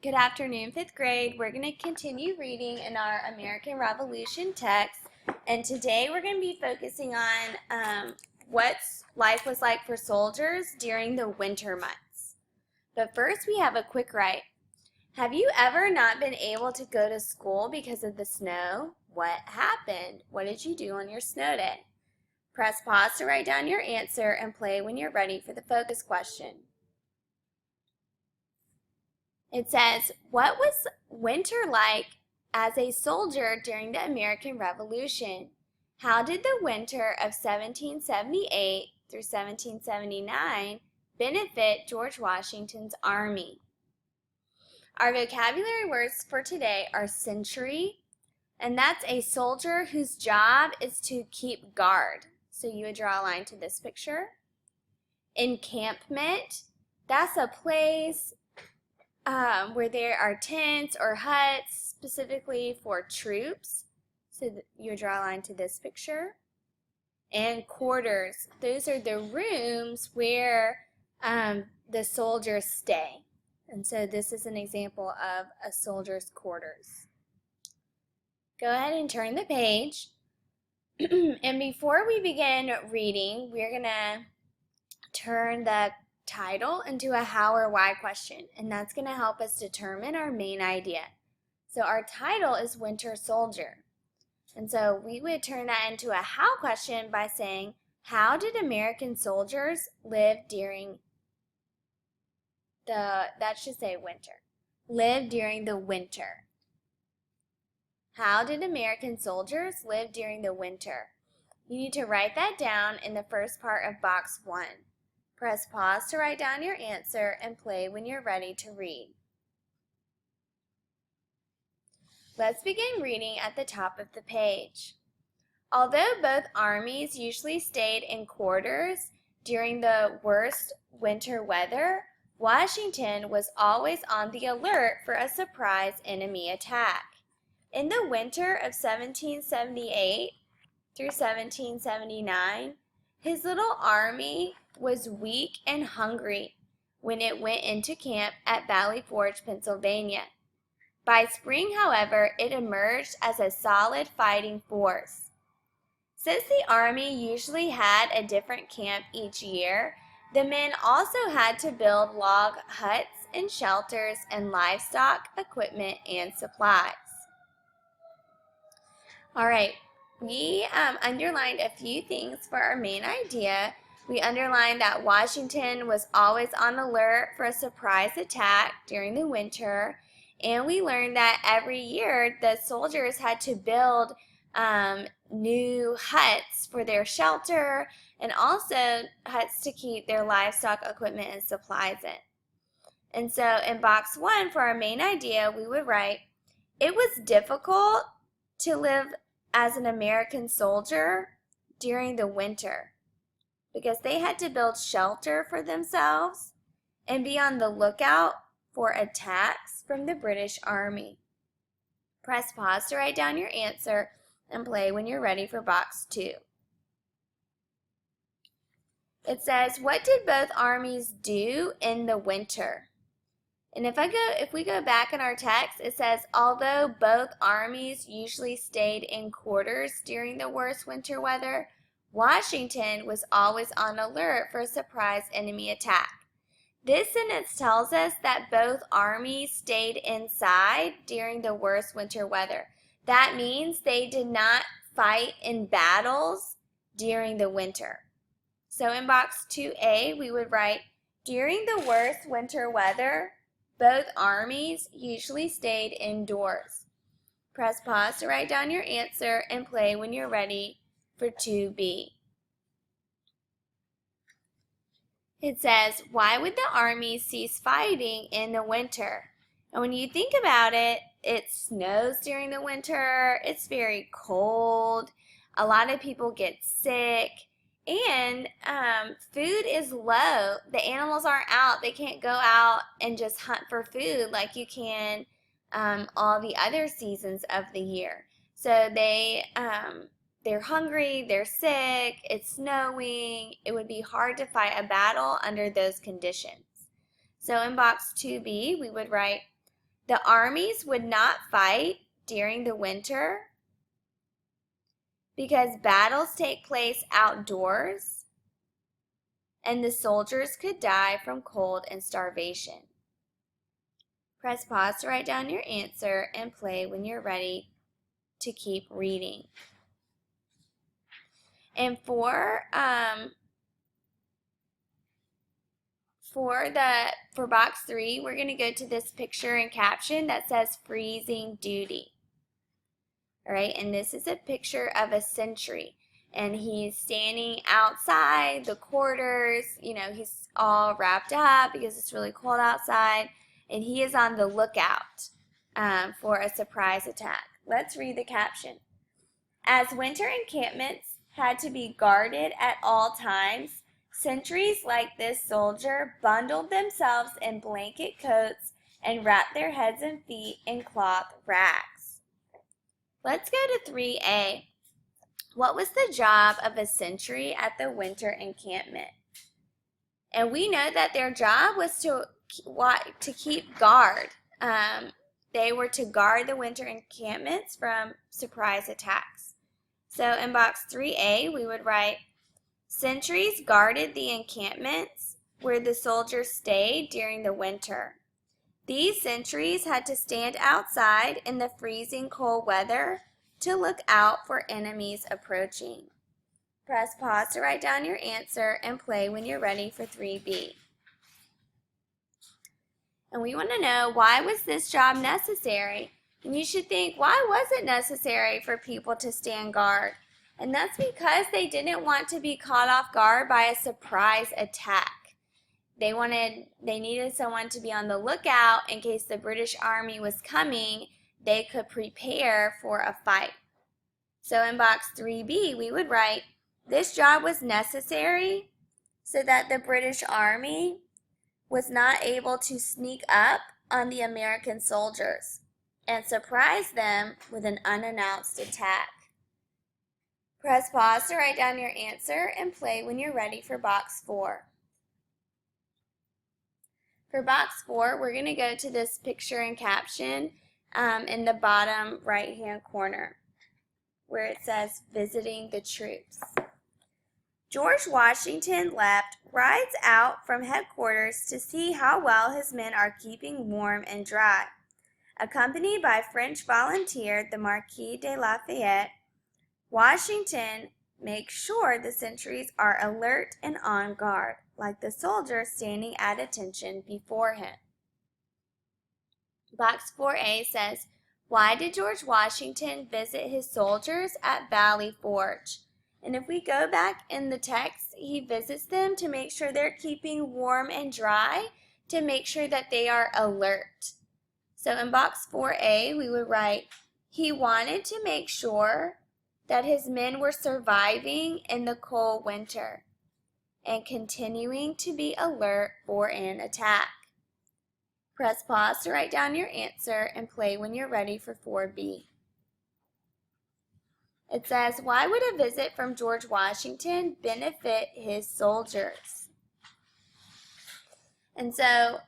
Good afternoon, fifth grade. We're going to continue reading in our American Revolution text, and today we're going to be focusing on what life was like for soldiers during the winter months. But first, we have a quick write. Have you ever not been able to go to school because of the snow? What happened? What did you do on your snow day? Press pause to write down your answer and play when you're ready for the focus question. It says, what was winter like as a soldier during the American Revolution? How did the winter of 1778 through 1779 benefit George Washington's army? Our vocabulary words for today are sentry, and that's a soldier whose job is to keep guard. So you would draw a line to this picture. Encampment, that's a place where there are tents or huts specifically for troops. So you draw a line to this picture. And quarters, those are the rooms where the soldiers stay. And so this is an example of a soldier's quarters. Go ahead and turn the page. And before we begin reading, we're going to turn the title into a how or why question, and that's going to help us determine our main idea. So our title is Winter Soldier, and so we would turn that into a how question by saying, how did American soldiers live during live during the winter? How did American soldiers live during the winter? You need to write that down in the first part of box 1. Press pause to write down your answer and play when you're ready to read. Let's begin reading at the top of the page. Although both armies usually stayed in quarters during the worst winter weather, Washington was always on the alert for a surprise enemy attack. In the winter of 1778 through 1779, his little army was weak and hungry when it went into camp at Valley Forge, Pennsylvania. By spring, however, it emerged as a solid fighting force. Since the army usually had a different camp each year, the men also had to build log huts and shelters and livestock, equipment, and supplies. All right, we underlined a few things for our main idea. We underlined that Washington was always on alert for a surprise attack during the winter, and we learned that every year the soldiers had to build new huts for their shelter and also huts to keep their livestock, equipment, and supplies in. And so in box 1 for our main idea, we would write, it was difficult to live as an American soldier during the winter, because they had to build shelter for themselves and be on the lookout for attacks from the British Army. Press pause to write down your answer and play when you're ready for box 2. It says, what did both armies do in the winter? And if we go back in our text, it says, although both armies usually stayed in quarters during the worst winter weather, Washington was always on alert for a surprise enemy attack. This sentence tells us that both armies stayed inside during the worst winter weather. That means they did not fight in battles during the winter. So in box 2A, we would write, during the worst winter weather, both armies usually stayed indoors. Press pause to write down your answer and play when you're ready for 2B. It says, why would the army cease fighting in the winter? And when you think about it, it snows during the winter, it's very cold, a lot of people get sick, and food is low. The animals aren't out. They can't go out and just hunt for food like you can all the other seasons of the year. So they're hungry, they're sick, it's snowing. It would be hard to fight a battle under those conditions. So in box 2B, we would write, The armies would not fight during the winter because battles take place outdoors and the soldiers could die from cold and starvation. Press pause to write down your answer and play when you're ready to keep reading. And for box 3, we're going to go to this picture and caption that says freezing duty. All right, and this is a picture of a sentry, and he's standing outside the quarters. You know, he's all wrapped up because it's really cold outside, and he is on the lookout for a surprise attack. Let's read the caption. As winter encampments had to be guarded at all times, sentries like this soldier bundled themselves in blanket coats and wrapped their heads and feet in cloth rags. Let's go to 3A. What was the job of a sentry at the winter encampment? And we know that their job was to keep guard. They were to guard the winter encampments from surprise attacks. So in box 3A, we would write, sentries guarded the encampments where the soldiers stayed during the winter. These sentries had to stand outside in the freezing cold weather to look out for enemies approaching. Press pause to write down your answer and play when you're ready for 3B. And we want to know, why was this job necessary? And you should think, why was it necessary for people to stand guard? And that's because they didn't want to be caught off guard by a surprise attack. They needed someone to be on the lookout in case the British Army was coming. They could prepare for a fight. So in box 3B, we would write, this job was necessary so that the British Army was not able to sneak up on the American soldiers and surprise them with an unannounced attack. Press pause to write down your answer and play when you're ready for box 4. For box 4, we're going to go to this picture and caption in the bottom right-hand corner where it says visiting the troops. George Washington rides out from headquarters to see how well his men are keeping warm and dry. Accompanied by French volunteer, the Marquis de Lafayette, Washington makes sure the sentries are alert and on guard, like the soldiers standing at attention before him. Box 4A says, why did George Washington visit his soldiers at Valley Forge? And if we go back in the text, he visits them to make sure they're keeping warm and dry, to make sure that they are alert. So in box 4A, we would write, he wanted to make sure that his men were surviving in the cold winter and continuing to be alert for an attack. Press pause to write down your answer and play when you're ready for 4B. It says, why would a visit from George Washington benefit his soldiers? And so,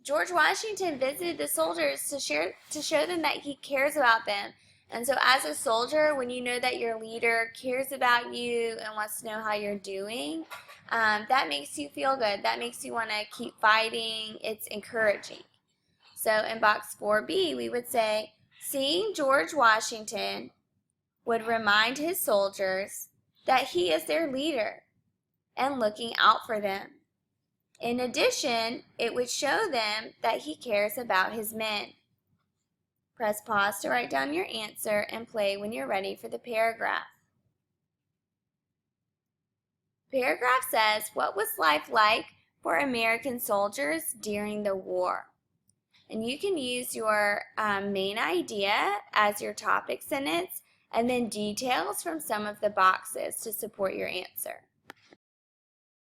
George Washington visited the soldiers to show them that he cares about them. And so as a soldier, when you know that your leader cares about you and wants to know how you're doing, that makes you feel good. That makes you want to keep fighting. It's encouraging. So in box 4B, we would say, seeing George Washington would remind his soldiers that he is their leader and looking out for them. In addition, it would show them that he cares about his men. Press pause to write down your answer and play when you're ready for the paragraph. Paragraph says, what was life like for American soldiers during the war? And you can use your main idea as your topic sentence and then details from some of the boxes to support your answer.